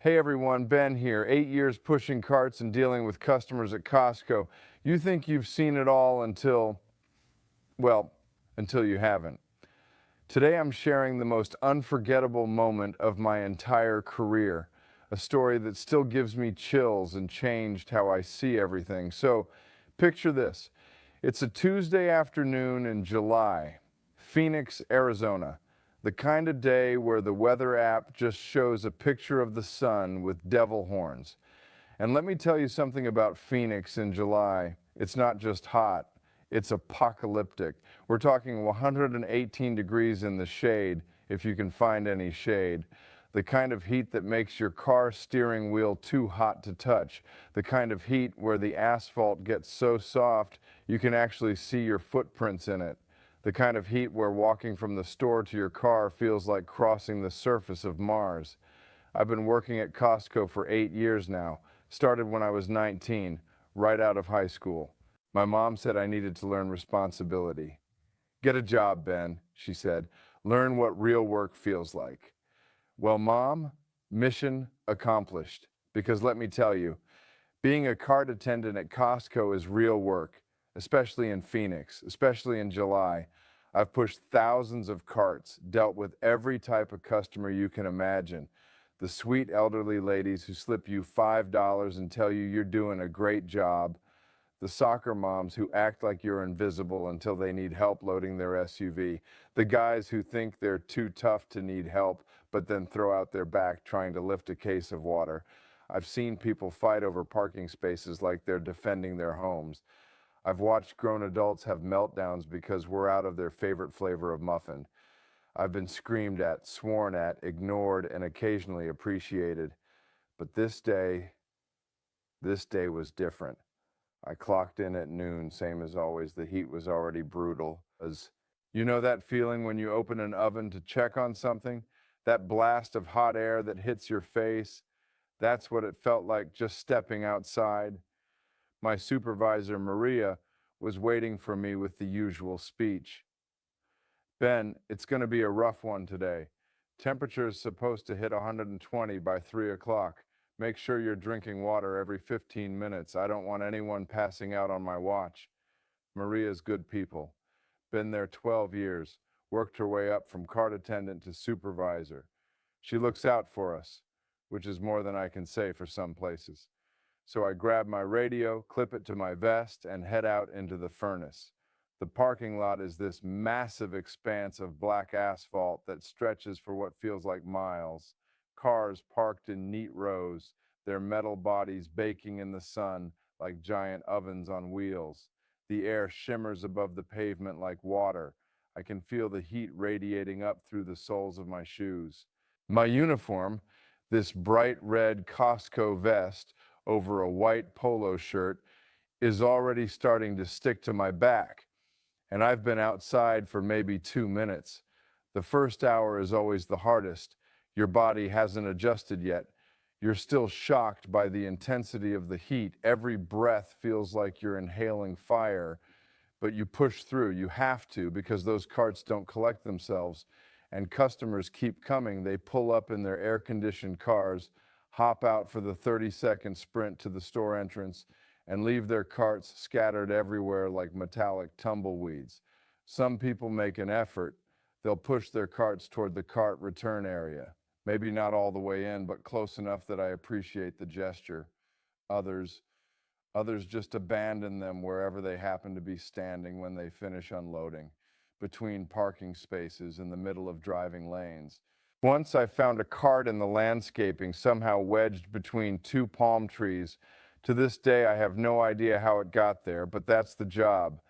Hey everyone, Ben here. 8 years pushing carts and dealing with customers at Costco. You think you've seen it all well, until you haven't. Today I'm sharing the most unforgettable moment of my entire career, a story that still gives me chills and changed how I see everything. So, picture this. It's a Tuesday afternoon in July, Phoenix, Arizona. The kind of day where the weather app just shows a picture of the sun with devil horns. And let me tell you something about Phoenix in July. It's not just hot, it's apocalyptic. We're talking 118 degrees in the shade, if you can find any shade. The kind of heat that makes your car steering wheel too hot to touch. The kind of heat where the asphalt gets so soft you can actually see your footprints in it. The kind of heat where walking from the store to your car feels like crossing the surface of Mars. I've been working at Costco for 8 years now. Started when I was 19, right out of high school. My mom said I needed to learn responsibility. Get a job, Ben, she said. Learn what real work feels like. Well, Mom, mission accomplished. Because let me tell you, being a cart attendant at Costco is real work, especially in Phoenix, especially in July. I've pushed thousands of carts, dealt with every type of customer you can imagine. The sweet elderly ladies who slip you $5 and tell you you're doing a great job. The soccer moms who act like you're invisible until they need help loading their SUV. The guys who think they're too tough to need help, but then throw out their back trying to lift a case of water. I've seen people fight over parking spaces like they're defending their homes. I've watched grown adults have meltdowns because we're out of their favorite flavor of muffin. I've been screamed at, sworn at, ignored, and occasionally appreciated. But this day was different. I clocked in at noon, same as always. The heat was already brutal. You know that feeling when you open an oven to check on something? That blast of hot air that hits your face? That's what it felt like just stepping outside. My supervisor, Maria, was waiting for me with the usual speech. Ben, it's going to be a rough one today. Temperature is supposed to hit 120 by 3 o'clock. Make sure you're drinking water every 15 minutes. I don't want anyone passing out on my watch. Maria's good people. Been there 12 years. Worked her way up from cart attendant to supervisor. She looks out for us, which is more than I can say for some places. So I grab my radio, clip it to my vest, and head out into the furnace. The parking lot is this massive expanse of black asphalt that stretches for what feels like miles. Cars parked in neat rows, their metal bodies baking in the sun like giant ovens on wheels. The air shimmers above the pavement like water. I can feel the heat radiating up through the soles of my shoes. My uniform, this bright red Costco vest over a white polo shirt, is already starting to stick to my back. And I've been outside for maybe 2 minutes. The first hour is always the hardest. Your body hasn't adjusted yet. You're still shocked by the intensity of the heat. Every breath feels like you're inhaling fire, but you push through. You have to, because those carts don't collect themselves. And customers keep coming. They pull up in their air-conditioned cars, hop out for the 30-second sprint to the store entrance, and leave their carts scattered everywhere like metallic tumbleweeds. Some people make an effort. They'll push their carts toward the cart return area. Maybe not all the way in, but close enough that I appreciate the gesture. Others just abandon them wherever they happen to be standing when they finish unloading, between parking spaces in the middle of driving lanes. Once I found a cart in the landscaping, somehow wedged between two palm trees. To this day, I have no idea how it got there, but that's the job.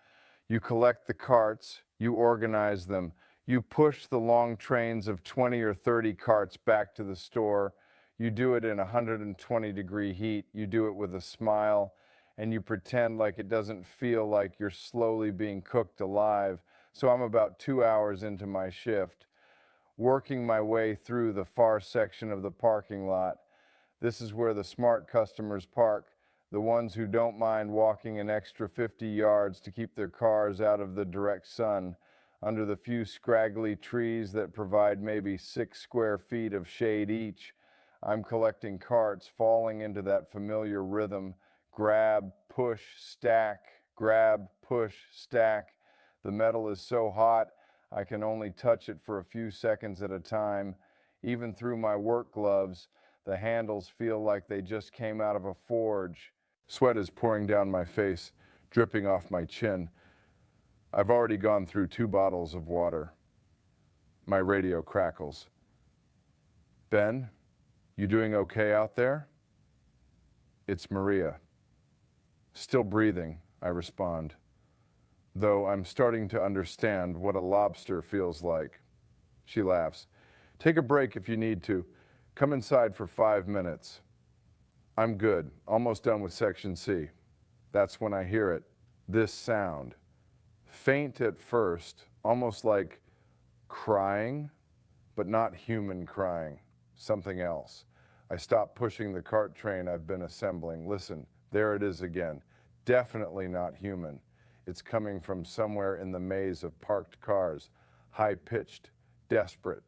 You collect the carts, you organize them, you push the long trains of 20 or 30 carts back to the store. You do it in 120-degree heat, you do it with a smile, and you pretend like it doesn't feel like you're slowly being cooked alive. So I'm about 2 hours into my shift, working my way through the far section of the parking lot. This is where the smart customers park, the ones who don't mind walking an extra 50 yards to keep their cars out of the direct sun, under the few scraggly trees that provide maybe 6 square feet of shade each. I'm collecting carts, falling into that familiar rhythm. Grab, push, stack, grab, push, stack. The metal is so hot, I can only touch it for a few seconds at a time. Even through my work gloves, the handles feel like they just came out of a forge. Sweat is pouring down my face, dripping off my chin. I've already gone through 2 bottles of water. My radio crackles. Ben, you doing okay out there? It's Maria. Still breathing, I respond, though I'm starting to understand what a lobster feels like. She laughs. Take a break if you need to. Come inside for 5 minutes. I'm good, almost done with section C. That's when I hear it, this sound. Faint at first, almost like crying, but not human crying, something else. I stop pushing the cart train I've been assembling. Listen, there it is again. Definitely not human. It's coming from somewhere in the maze of parked cars, high-pitched, desperate.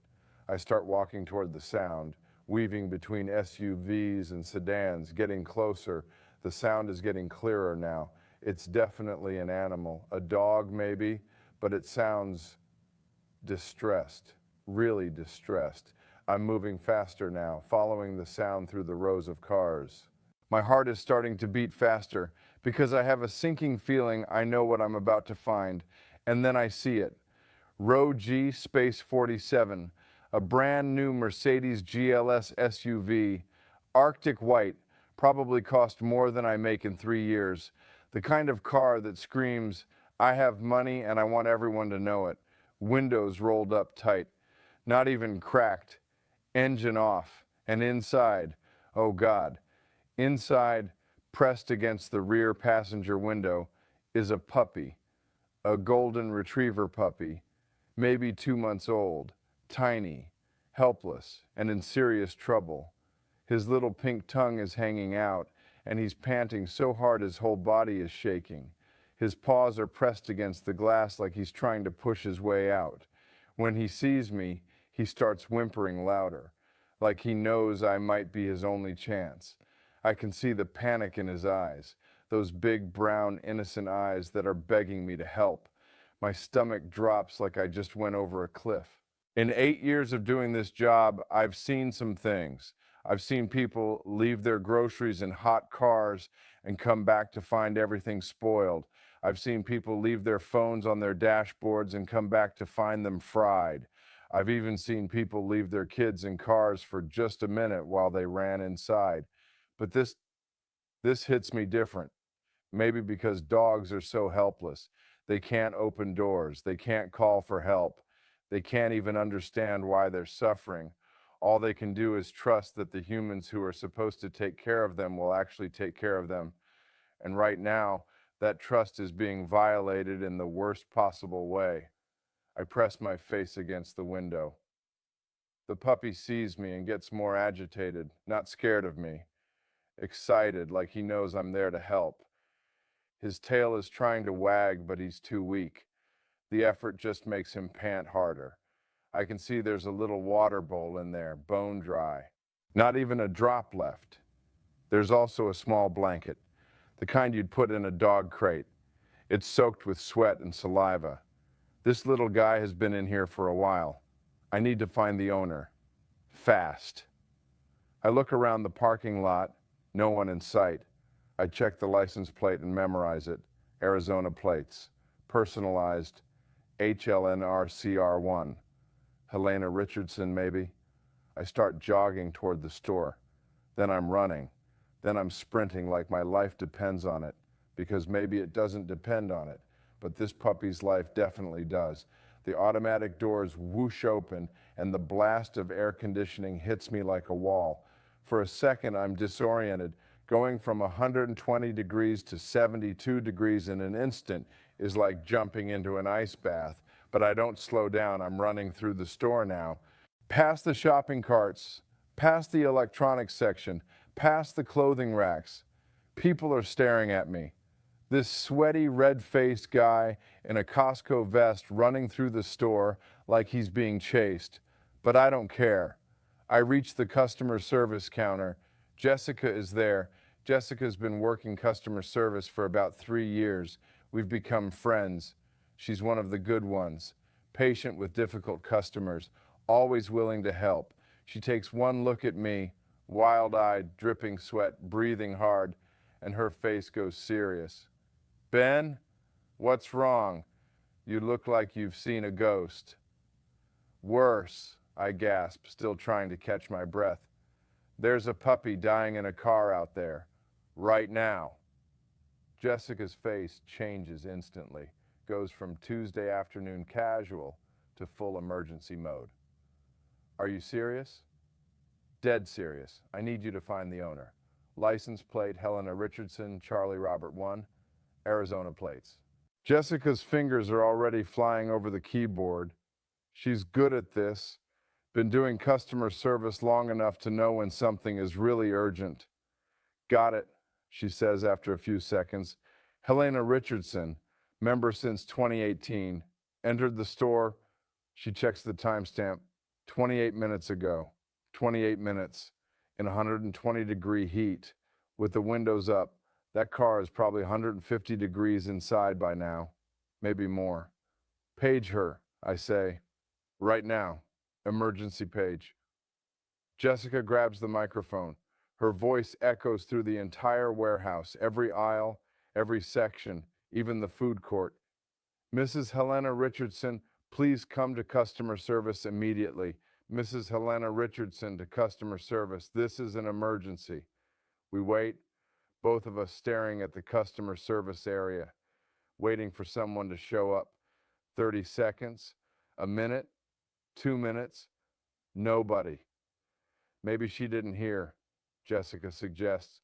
I start walking toward the sound, weaving between SUVs and sedans, getting closer. The sound is getting clearer now. It's definitely an animal, a dog maybe, but it sounds distressed, really distressed. I'm moving faster now, following the sound through the rows of cars. My heart is starting to beat faster because I have a sinking feeling I know what I'm about to find, and then I see it. Row G Space 47, a brand new Mercedes GLS SUV, Arctic white, probably cost more than I make in 3 years. The kind of car that screams, I have money and I want everyone to know it. Windows rolled up tight, not even cracked, engine off, and inside, oh God, inside, pressed against the rear passenger window, is a puppy, a golden retriever puppy, maybe 2 months old, tiny, helpless, and in serious trouble. His little pink tongue is hanging out, and he's panting so hard his whole body is shaking. His paws are pressed against the glass like he's trying to push his way out. When he sees me, he starts whimpering louder, like he knows I might be his only chance. I can see the panic in his eyes, those big, brown, innocent eyes that are begging me to help. My stomach drops like I just went over a cliff. In 8 years of doing this job, I've seen some things. I've seen people leave their groceries in hot cars and come back to find everything spoiled. I've seen people leave their phones on their dashboards and come back to find them fried. I've even seen people leave their kids in cars for just a minute while they ran inside. But this hits me different. Maybe because dogs are so helpless. They can't open doors. They can't call for help. They can't even understand why they're suffering. All they can do is trust that the humans who are supposed to take care of them will actually take care of them. And right now, that trust is being violated in the worst possible way. I press my face against the window. The puppy sees me and gets more agitated, not scared of me, excited, like he knows I'm there to help. His tail is trying to wag, but he's too weak. The effort just makes him pant harder. I can see there's a little water bowl in there, bone dry. Not even a drop left. There's also a small blanket, the kind you'd put in a dog crate. It's soaked with sweat and saliva. This little guy has been in here for a while. I need to find the owner. Fast. I look around the parking lot, no one in sight. I check the license plate and memorize it. Arizona plates. Personalized HLNRCR1. Helena Richardson, maybe. I start jogging toward the store. Then I'm running. Then I'm sprinting like my life depends on it, because maybe it doesn't depend on it, but this puppy's life definitely does. The automatic doors whoosh open, and the blast of air conditioning hits me like a wall. For a second, I'm disoriented. Going from 120 degrees to 72 degrees in an instant is like jumping into an ice bath. But I don't slow down. I'm running through the store now. Past the shopping carts, past the electronics section, past the clothing racks. People are staring at me. This sweaty, red-faced guy in a Costco vest running through the store like he's being chased. But I don't care. I reach the customer service counter. Jessica is there. Jessica's been working customer service for about 3 years. We've become friends. She's one of the good ones, patient with difficult customers, always willing to help. She takes one look at me, wild-eyed, dripping sweat, breathing hard, and her face goes serious. Ben, what's wrong? You look like you've seen a ghost. Worse, I gasp, still trying to catch my breath. There's a puppy dying in a car out there, right now. Jessica's face changes instantly, goes from Tuesday afternoon casual to full emergency mode. Are you serious? Dead serious. I need you to find the owner. License plate Helena Richardson, Charlie Robert 1, Arizona plates. Jessica's fingers are already flying over the keyboard. She's good at this, been doing customer service long enough to know when something is really urgent. Got it, she says after a few seconds. Helena Richardson, member since 2018, entered the store. She checks the timestamp, 28 minutes ago. 28 minutes in 120-degree heat with the windows up. That car is probably 150 degrees inside by now, maybe more. Page her, I say. Right now. Emergency page. Jessica grabs the microphone. Her voice echoes through the entire warehouse, every aisle, every section, even the food court. Mrs. Helena Richardson, please come to customer service immediately. Mrs. Helena Richardson to customer service. This is an emergency. We wait, both of us staring at the customer service area, waiting for someone to show up. 30 seconds, a minute, 2 minutes, nobody. Maybe she didn't hear, Jessica suggests.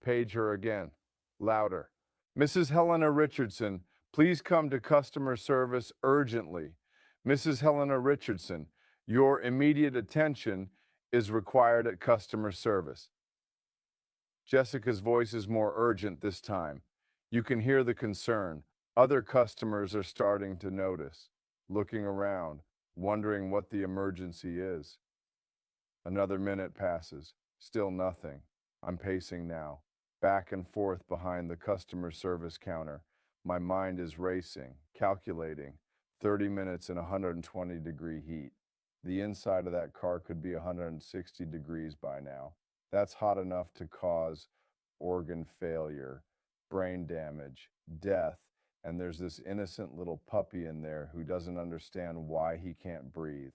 Page her again, louder. Mrs. Helena Richardson, please come to customer service urgently. Mrs. Helena Richardson, your immediate attention is required at customer service. Jessica's voice is more urgent this time. You can hear the concern. Other customers are starting to notice, looking around, wondering what the emergency is. Another minute passes. Still nothing. I'm pacing now, back and forth behind the customer service counter. My mind is racing, calculating. 30 minutes in 120-degree heat. The inside of that car could be 160 degrees by now. That's hot enough to cause organ failure, brain damage, death, and there's this innocent little puppy in there who doesn't understand why he can't breathe,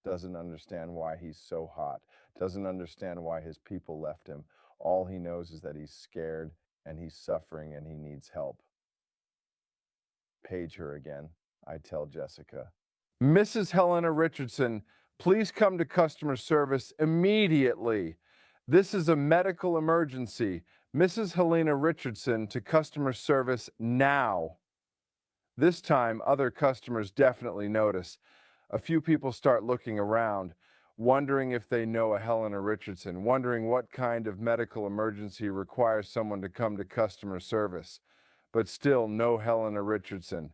doesn't understand why he's so hot, doesn't understand why his people left him. All he knows is that he's scared and he's suffering and he needs help. Page her again, I tell Jessica. Mrs. Helena Richardson, please come to customer service immediately. This is a medical emergency. Mrs. Helena Richardson to customer service now. This time, other customers definitely notice. A few people start looking around, wondering if they know a Helena Richardson, wondering what kind of medical emergency requires someone to come to customer service. But still, no Helena Richardson.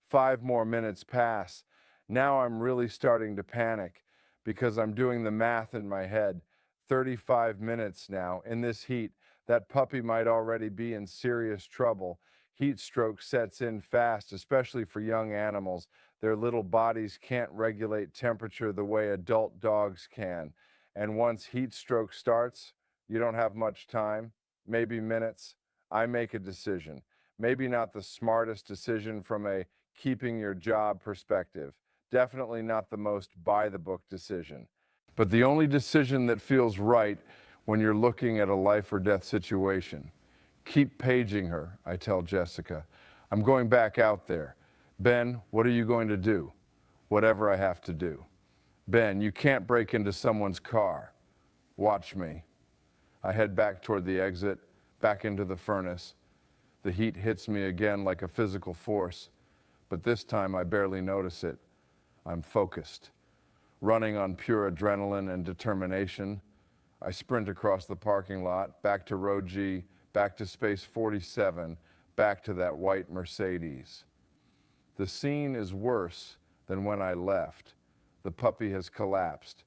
5 more minutes pass. Now I'm really starting to panic because I'm doing the math in my head. 35 minutes now in this heat. That puppy might already be in serious trouble. Heat stroke sets in fast, especially for young animals. Their little bodies can't regulate temperature the way adult dogs can. And once heat stroke starts, you don't have much time, maybe minutes. I make a decision. Maybe not the smartest decision from a keeping your job perspective. Definitely not the most by-the-book decision. But the only decision that feels right when you're looking at a life or death situation. Keep paging her, I tell Jessica. I'm going back out there. Ben, what are you going to do? Whatever I have to do. Ben, you can't break into someone's car. Watch me. I head back toward the exit, back into the furnace. The heat hits me again like a physical force, but this time I barely notice it. I'm focused, running on pure adrenaline and determination. I sprint across the parking lot, back to row G, back to space 47, back to that white Mercedes. The scene is worse than when I left. The puppy has collapsed.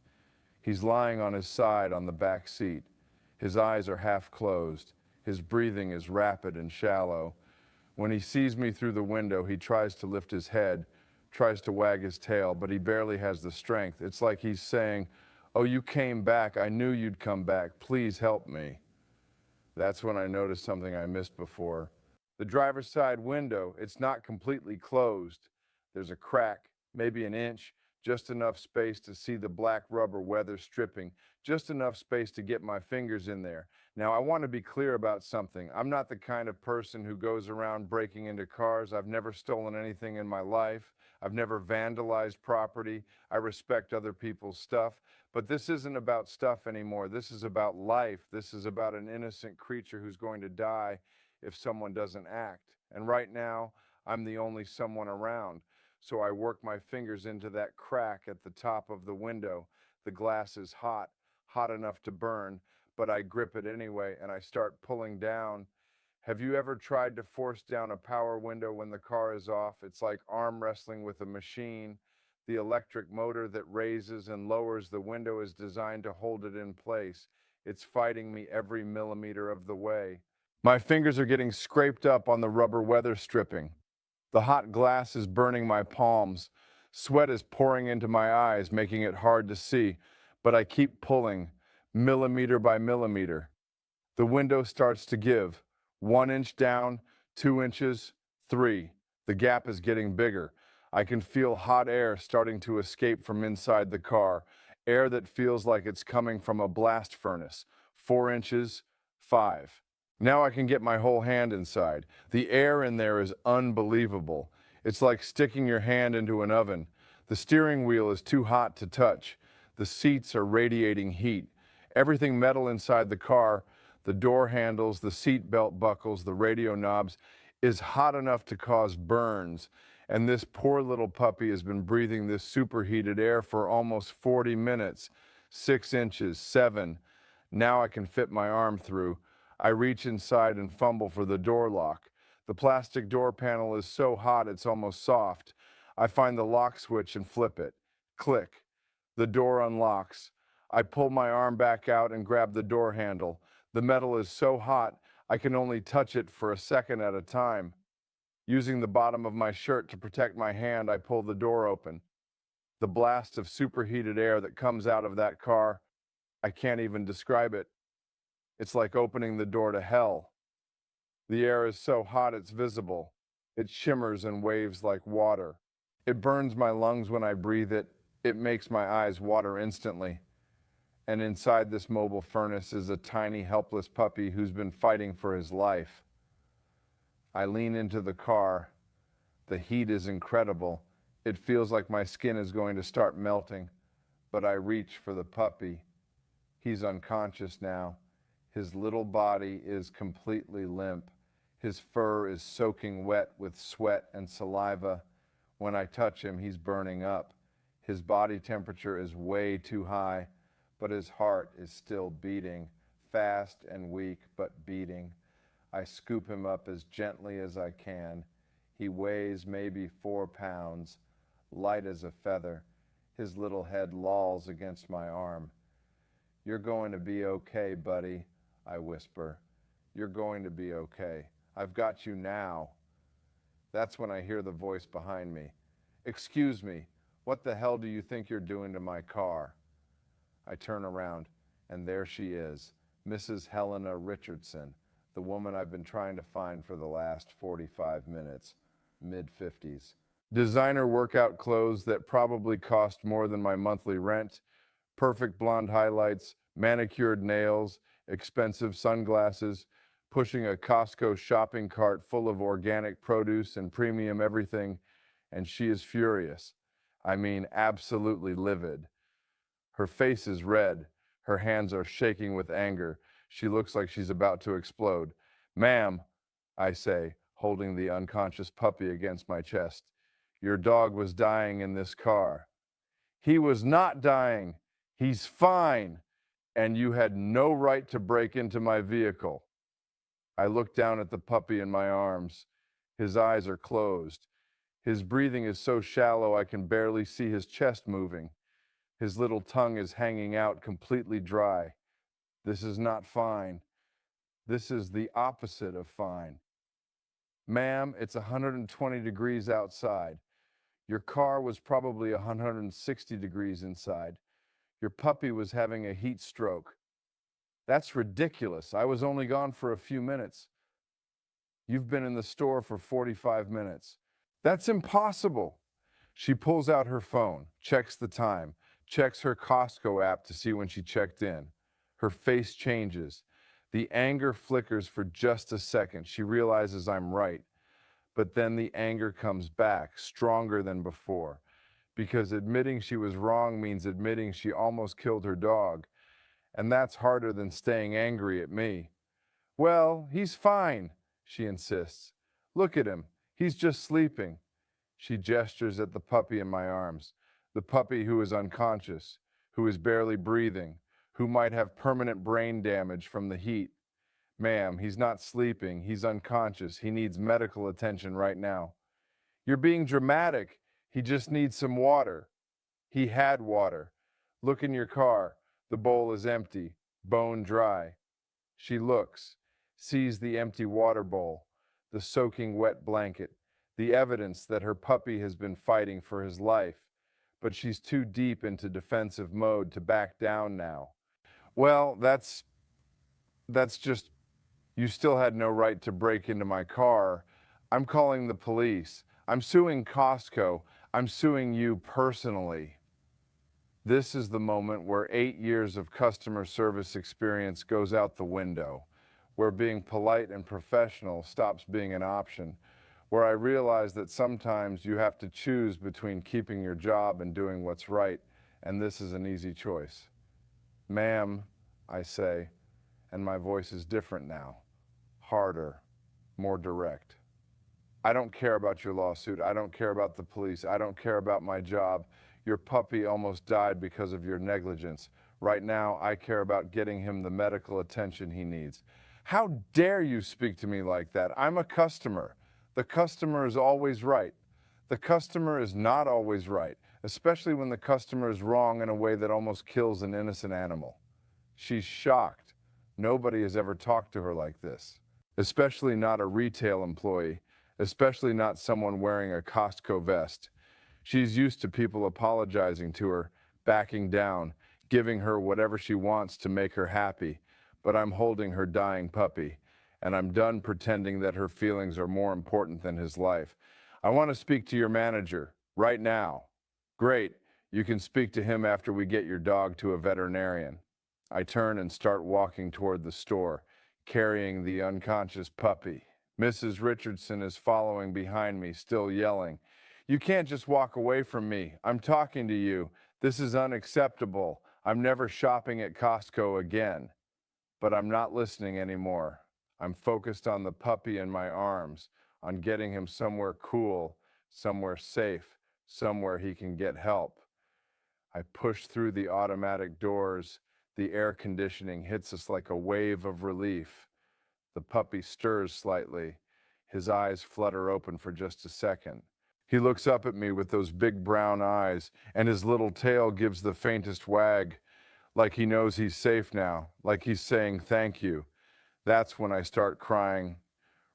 He's lying on his side on the back seat. His eyes are half closed. His breathing is rapid and shallow. When he sees me through the window, he tries to lift his head, tries to wag his tail, but he barely has the strength. It's like he's saying, "Oh, you came back. I knew you'd come back. Please help me." That's when I noticed something I missed before. The driver's side window, it's not completely closed. There's a crack, maybe an inch, just enough space to see the black rubber weather stripping, just enough space to get my fingers in there. Now, I want to be clear about something. I'm not the kind of person who goes around breaking into cars. I've never stolen anything in my life. I've never vandalized property. I respect other people's stuff. But this isn't about stuff anymore. This is about life. This is about an innocent creature who's going to die if someone doesn't act. And right now, I'm the only someone around. So I work my fingers into that crack at the top of the window. The glass is hot, hot enough to burn, but I grip it anyway and I start pulling down. Have you ever tried to force down a power window when the car is off? It's like arm wrestling with a machine. The electric motor that raises and lowers the window is designed to hold it in place. It's fighting me every millimeter of the way. My fingers are getting scraped up on the rubber weather stripping. The hot glass is burning my palms. Sweat is pouring into my eyes, making it hard to see, but I keep pulling, millimeter by millimeter. The window starts to give. 1 inch down, 2 inches, 3. The gap is getting bigger. I can feel hot air starting to escape from inside the car, air that feels like it's coming from a blast furnace. 4 inches, 5. Now I can get my whole hand inside. The air in there is unbelievable. It's like sticking your hand into an oven. The steering wheel is too hot to touch. The seats are radiating heat. Everything metal inside the car, the door handles, the seat belt buckles, the radio knobs, is hot enough to cause burns. And this poor little puppy has been breathing this superheated air for almost 40 minutes. 6 inches, 7. Now I can fit my arm through. I reach inside and fumble for the door lock. The plastic door panel is so hot it's almost soft. I find the lock switch and flip it. Click. The door unlocks. I pull my arm back out and grab the door handle. The metal is so hot I can only touch it for a second at a time. Using the bottom of my shirt to protect my hand, I pull the door open. The blast of superheated air that comes out of that car, I can't even describe it. It's like opening the door to hell. The air is so hot it's visible. It shimmers and waves like water. It burns my lungs when I breathe it. It makes my eyes water instantly. And inside this mobile furnace is a tiny, helpless puppy who's been fighting for his life. I lean into the car. The heat is incredible. It feels like my skin is going to start melting, but I reach for the puppy. He's unconscious now. His little body is completely limp. His fur is soaking wet with sweat and saliva. When I touch him, he's burning up. His body temperature is way too high, but his heart is still beating, fast and weak, but beating. I scoop him up as gently as I can. He weighs maybe 4 pounds, light as a feather. His little head lolls against my arm. "You're going to be okay, buddy," I whisper. "You're going to be okay. I've got you now." That's when I hear the voice behind me. "Excuse me, what the hell do you think you're doing to my car?" I turn around, and there she is, Mrs. Helena Richardson, the woman I've been trying to find for the last 45 minutes, mid-50s. Designer workout clothes that probably cost more than my monthly rent, perfect blonde highlights, manicured nails, expensive sunglasses, pushing a Costco shopping cart full of organic produce and premium everything, and she is furious. I mean, absolutely livid. Her face is red. Her hands are shaking with anger. She looks like she's about to explode. "Ma'am," I say, holding the unconscious puppy against my chest, "your dog was dying in this car." "He was not dying. He's fine. And you had no right to break into my vehicle." I look down at the puppy in my arms. His eyes are closed. His breathing is so shallow I can barely see his chest moving. His little tongue is hanging out completely dry. This is not fine. This is the opposite of fine. Ma'am, it's 120 degrees outside. Your car was probably 160 degrees inside. Your puppy was having a heat stroke. That's ridiculous. I was only gone for a few minutes. You've been in the store for 45 minutes. That's impossible. She pulls out her phone, checks the time, checks her Costco app to see when she checked in. Her face changes. The anger flickers for just a second. She realizes I'm right. But then the anger comes back, stronger than before. Because admitting she was wrong means admitting she almost killed her dog. And that's harder than staying angry at me. Well, he's fine, she insists. Look at him. He's just sleeping. She gestures at the puppy in my arms. The puppy who is unconscious, who is barely breathing, who might have permanent brain damage from the heat. Ma'am, he's not sleeping. He's unconscious. He needs medical attention right now. You're being dramatic. He just needs some water. He had water. Look in your car. The bowl is empty, bone dry. She looks, sees the empty water bowl, the soaking wet blanket, the evidence that her puppy has been fighting for his life, but she's too deep into defensive mode to back down now. Well, that's just, you still had no right to break into my car. I'm calling the police. I'm suing Costco. I'm suing you personally. This is the moment where 8 years of customer service experience goes out the window, where being polite and professional stops being an option, where I realize that sometimes you have to choose between keeping your job and doing what's right, and this is an easy choice. Ma'am, I say, and my voice is different now, harder, more direct. I don't care about your lawsuit. I don't care about the police. I don't care about my job. Your puppy almost died because of your negligence. Right now, I care about getting him the medical attention he needs. How dare you speak to me like that? I'm a customer. The customer is always right. The customer is not always right, especially when the customer is wrong in a way that almost kills an innocent animal. She's shocked. Nobody has ever talked to her like this, especially not a retail employee, especially not someone wearing a Costco vest. She's used to people apologizing to her, backing down, giving her whatever she wants to make her happy. But I'm holding her dying puppy, and I'm done pretending that her feelings are more important than his life. I want to speak to your manager, right now. Great, you can speak to him after we get your dog to a veterinarian. I turn and start walking toward the store, carrying the unconscious puppy. Mrs. Richardson is following behind me, still yelling. You can't just walk away from me. I'm talking to you. This is unacceptable. I'm never shopping at Costco again. But I'm not listening anymore. I'm focused on the puppy in my arms, on getting him somewhere cool, somewhere safe, somewhere he can get help. I push through the automatic doors. The air conditioning hits us like a wave of relief. The puppy stirs slightly. His eyes flutter open for just a second. He looks up at me with those big brown eyes, and his little tail gives the faintest wag, like he knows he's safe now, like he's saying thank you. That's when I start crying.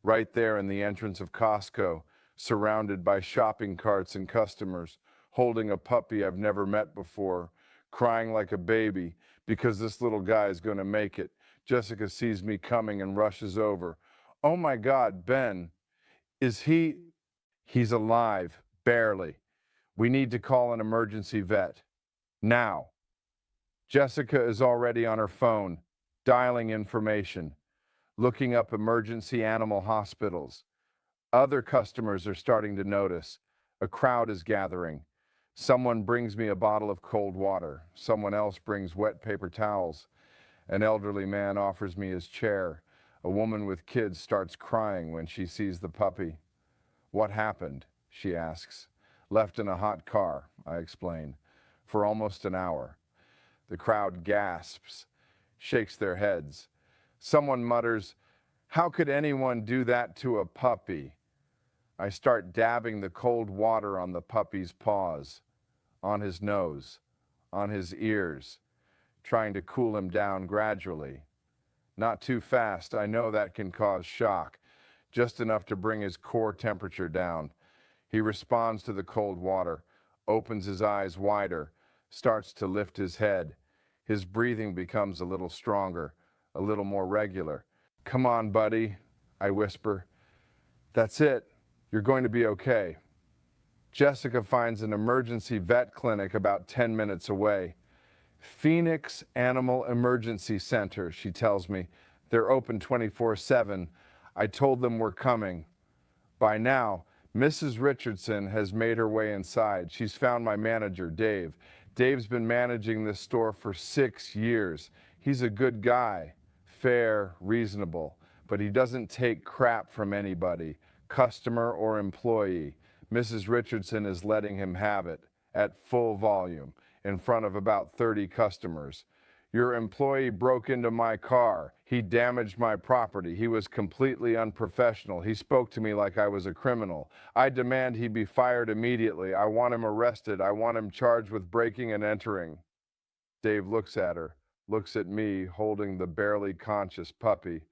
Right there in the entrance of Costco, surrounded by shopping carts and customers, holding a puppy I've never met before, crying like a baby because this little guy is going to make it. Jessica sees me coming and rushes over. Oh my God, Ben, is he? He's alive, barely. We need to call an emergency vet. Now. Jessica is already on her phone, dialing information, looking up emergency animal hospitals. Other customers are starting to notice. A crowd is gathering. Someone brings me a bottle of cold water. Someone else brings wet paper towels. An elderly man offers me his chair. A woman with kids starts crying when she sees the puppy. What happened? She asks. Left in a hot car, I explain, for almost an hour. The crowd gasps, shakes their heads. Someone mutters, "How could anyone do that to a puppy?" I start dabbing the cold water on the puppy's paws, on his nose, on his ears, trying to cool him down gradually. Not too fast, I know that can cause shock, just enough to bring his core temperature down. He responds to the cold water, opens his eyes wider, starts to lift his head. His breathing becomes a little stronger, a little more regular. "Come on, buddy," I whisper. "That's it. You're going to be okay." Jessica finds an emergency vet clinic about 10 minutes away. Phoenix Animal Emergency Center, she tells me. They're open 24/7. I told them we're coming. By now, Mrs. Richardson has made her way inside. She's found my manager, Dave. Dave's been managing this store for 6 years. He's a good guy, fair, reasonable, but he doesn't take crap from anybody, customer or employee. Mrs. Richardson is letting him have it at full volume in front of about 30 customers. "Your employee broke into my car. He damaged my property. He was completely unprofessional. He spoke to me like I was a criminal. I demand he be fired immediately. I want him arrested. I want him charged with breaking and entering." Dave looks at her, looks at me holding the barely conscious puppy,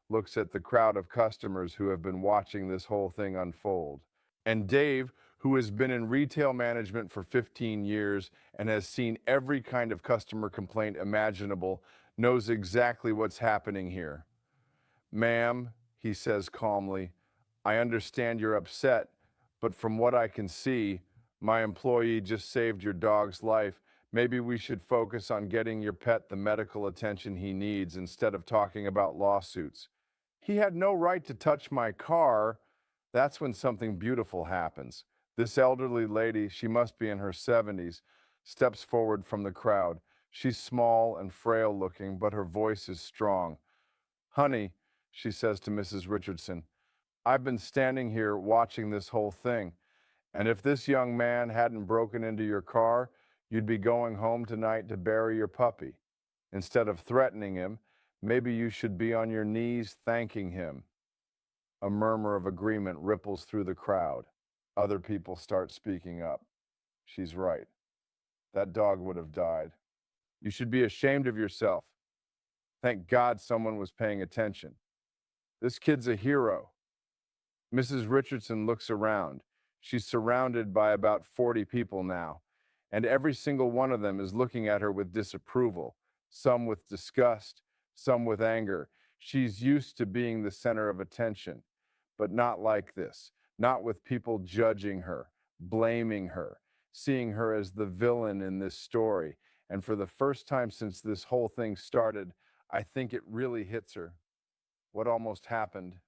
looks at the crowd of customers who have been watching this whole thing unfold. And Dave, who has been in retail management for 15 years and has seen every kind of customer complaint imaginable, knows exactly what's happening here. "Ma'am," he says calmly, "I understand you're upset, but from what I can see, my employee just saved your dog's life. Maybe we should focus on getting your pet the medical attention he needs instead of talking about lawsuits. He had no right to touch my car." That's when something beautiful happens. This elderly lady, she must be in her 70s, steps forward from the crowd. She's small and frail looking, but her voice is strong. "Honey," she says to Mrs. Richardson, "I've been standing here watching this whole thing, and if this young man hadn't broken into your car, you'd be going home tonight to bury your puppy. Instead of threatening him, maybe you should be on your knees thanking him." A murmur of agreement ripples through the crowd. Other people start speaking up. She's right. That dog would have died. You should be ashamed of yourself. Thank God someone was paying attention. This kid's a hero. Mrs. Richardson looks around. She's surrounded by about 40 people now, and every single one of them is looking at her with disapproval, some with disgust, some with anger. She's used to being the center of attention, but not like this, not with people judging her, blaming her, seeing her as the villain in this story. And for the first time since this whole thing started, I think it really hits her. What almost happened,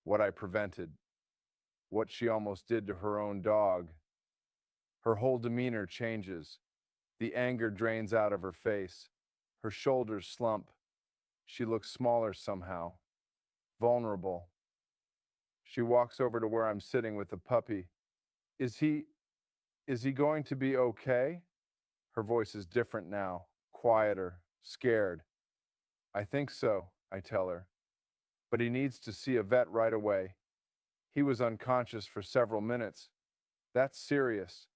what I prevented, what she almost did to her own dog. Her whole demeanor changes. The anger drains out of her face. Her shoulders slump. She looks smaller somehow, vulnerable. She walks over to where I'm sitting with the puppy. Is he going to be okay?" Her voice is different now, quieter, scared. "I think so," I tell her. "But he needs to see a vet right away. He was unconscious for several minutes. That's serious."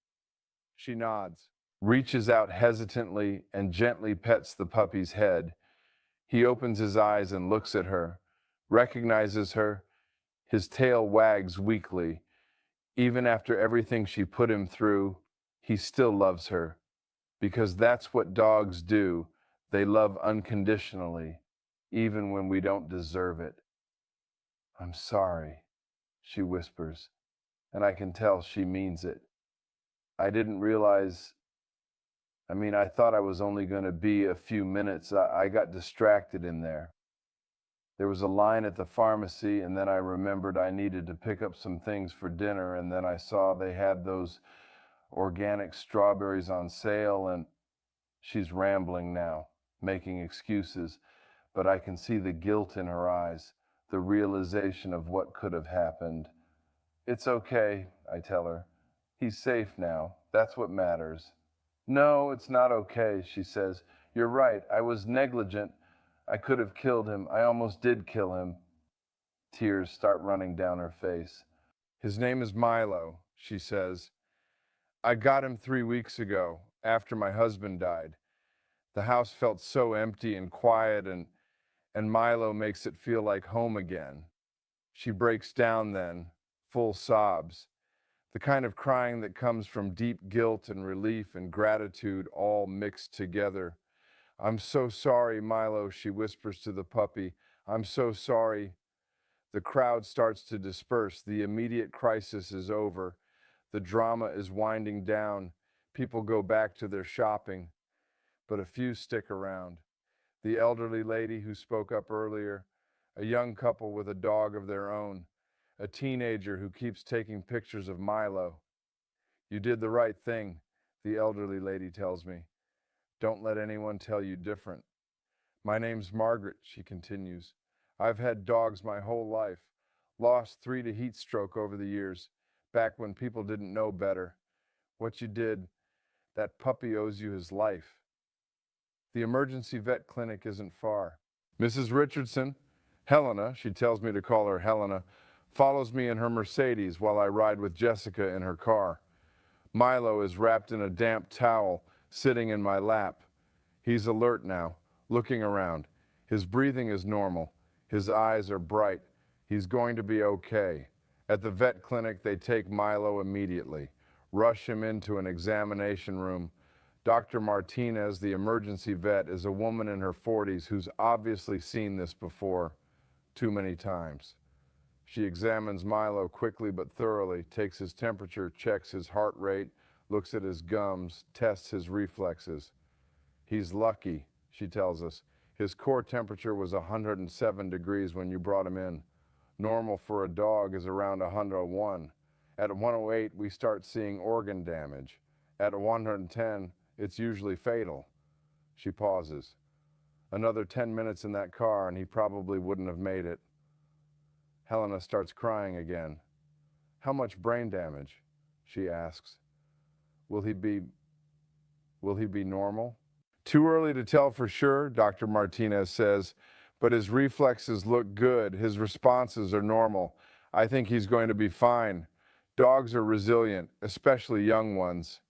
She nods, reaches out hesitantly, and gently pets the puppy's head. He opens his eyes and looks at her, recognizes her. His tail wags weakly. Even after everything she put him through, he still loves her. Because that's what dogs do. They love unconditionally, even when we don't deserve it. "I'm sorry," she whispers, and I can tell she means it. I didn't realize, I thought I was only going to be a few minutes. I got distracted in there. There was a line at the pharmacy, and then I remembered I needed to pick up some things for dinner, and then I saw they had those organic strawberries on sale, and she's rambling now, making excuses, but I can see the guilt in her eyes, the realization of what could have happened. "It's okay," I tell her. "He's safe now. That's what matters." "No, it's not okay," she says. "You're right. I was negligent. I could have killed him. I almost did kill him." Tears start running down her face. "His name is Milo," she says. "I got him 3 weeks ago, after my husband died. The house felt so empty and quiet, and Milo makes it feel like home again. She breaks down then, full sobs, the kind of crying that comes from deep guilt and relief and gratitude all mixed together. "I'm so sorry, Milo," she whispers to the puppy. "I'm so sorry." The crowd starts to disperse. The immediate crisis is over. The drama is winding down. People go back to their shopping, but a few stick around. The elderly lady who spoke up earlier, a young couple with a dog of their own, a teenager who keeps taking pictures of Milo. "You did the right thing," the elderly lady tells me. "Don't let anyone tell you different." "My name's Margaret," she continues. "I've had dogs my whole life. Lost 3 to heat stroke over the years, back when people didn't know better. What you did, that puppy owes you his life." The emergency vet clinic isn't far. Mrs. Richardson, Helena, she tells me to call her Helena, follows me in her Mercedes while I ride with Jessica in her car. Milo is wrapped in a damp towel, sitting in my lap. He's alert now, looking around. His breathing is normal. His eyes are bright. He's going to be okay. At the vet clinic, they take Milo immediately, rush him into an examination room. Dr. Martinez, the emergency vet, is a woman in her 40s who's obviously seen this before, too many times. She examines Milo quickly but thoroughly, takes his temperature, checks his heart rate, looks at his gums, tests his reflexes. "He's lucky," she tells us. "His core temperature was 107 degrees when you brought him in. Normal for a dog is around 101. At 108, we start seeing organ damage. At 110, it's usually fatal." She pauses. "Another 10 minutes in that car and he probably wouldn't have made it." Helena starts crying again. "How much brain damage?" she asks. Will he be normal?" "Too early to tell for sure," Dr. Martinez says, "but his reflexes look good. His responses are normal. I think he's going to be fine. Dogs are resilient, especially young ones."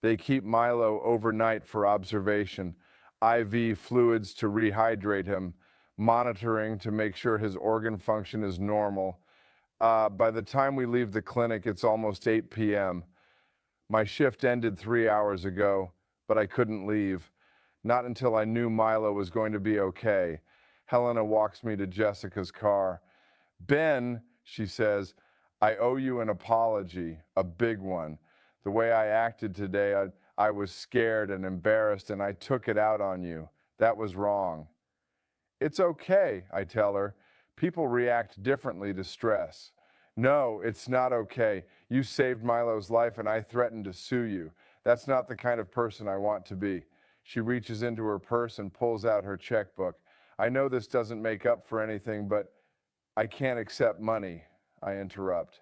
They keep Milo overnight for observation, IV fluids to rehydrate him, monitoring to make sure his organ function is normal. By the time we leave the clinic, it's almost 8 p.m. My shift ended 3 hours ago, but I couldn't leave. Not until I knew Milo was going to be okay. Helena walks me to Jessica's car. "Ben," she says, "I owe you an apology, a big one. The way I acted today, I was scared and embarrassed, and I took it out on you. That was wrong." "It's okay," I tell her. "People react differently to stress." "No, it's not okay. You saved Milo's life, and I threatened to sue you. That's not the kind of person I want to be." She reaches into her purse and pulls out her checkbook. "I know this doesn't make up for anything, but I can't accept money," I interrupt.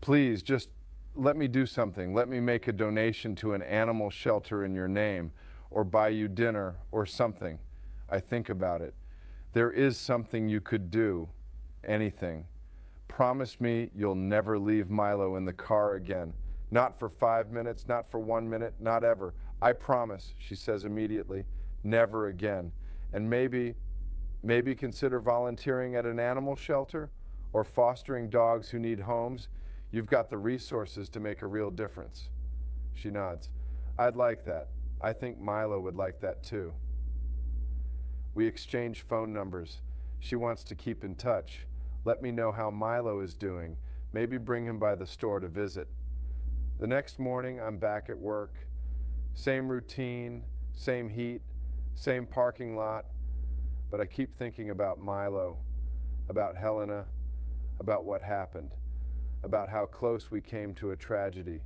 "Please, just let me do something. Let me make a donation to an animal shelter in your name, or buy you dinner, or something." I think about it. "There is something you could do. Anything. Promise me you'll never leave Milo in the car again. Not for 5 minutes, not for 1 minute, not ever. I promise," she says immediately. "Never again. And maybe consider volunteering at an animal shelter or fostering dogs who need homes. You've got the resources to make a real difference." She nods. "I'd like that. I think Milo would like that too." We exchange phone numbers. She wants to keep in touch. Let me know how Milo is doing. Maybe bring him by the store to visit. The next morning, I'm back at work. Same routine, same heat, same parking lot. But I keep thinking about Milo, about Helena, about what happened, about how close we came to a tragedy,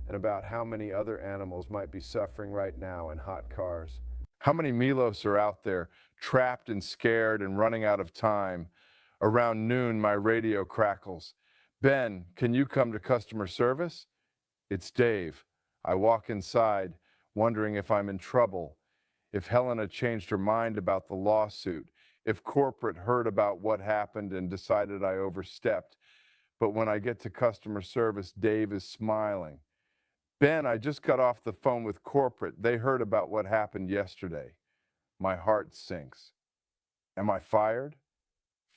and about how many other animals might be suffering right now in hot cars. How many Milos are out there, trapped and scared and running out of time? Around noon, my radio crackles. "Ben, can you come to customer service?" It's Dave. I walk inside, wondering if I'm in trouble, if Helena changed her mind about the lawsuit, if corporate heard about what happened and decided I overstepped. But when I get to customer service, Dave is smiling. Ben, I just got off the phone with corporate. They heard about what happened yesterday. My heart sinks. Am I fired?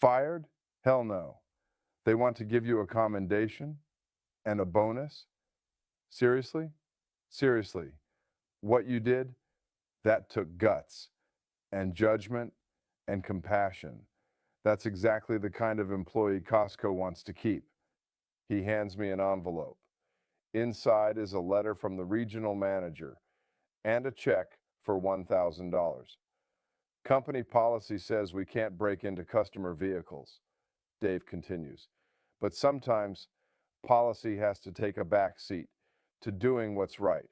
Fired? Hell no. They want to give you a commendation and a bonus? Seriously? Seriously. What you did, that took guts and judgment and compassion. That's exactly the kind of employee Costco wants to keep. He hands me an envelope. Inside is a letter from the regional manager and a check for $1,000. Company policy says we can't break into customer vehicles, Dave continues. But sometimes policy has to take a back seat to doing what's right.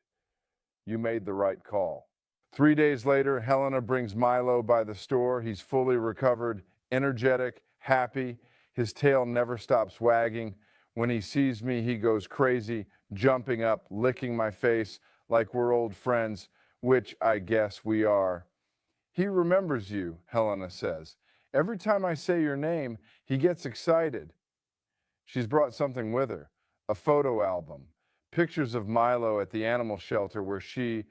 You made the right call. 3 days later, Helena brings Milo by the store. He's fully recovered, energetic, happy. His tail never stops wagging. When he sees me, he goes crazy, jumping up, licking my face like we're old friends, which I guess we are. He remembers you, Helena says. Every time I say your name, he gets excited. She's brought something with her, a photo album, pictures of Milo at the animal shelter where she,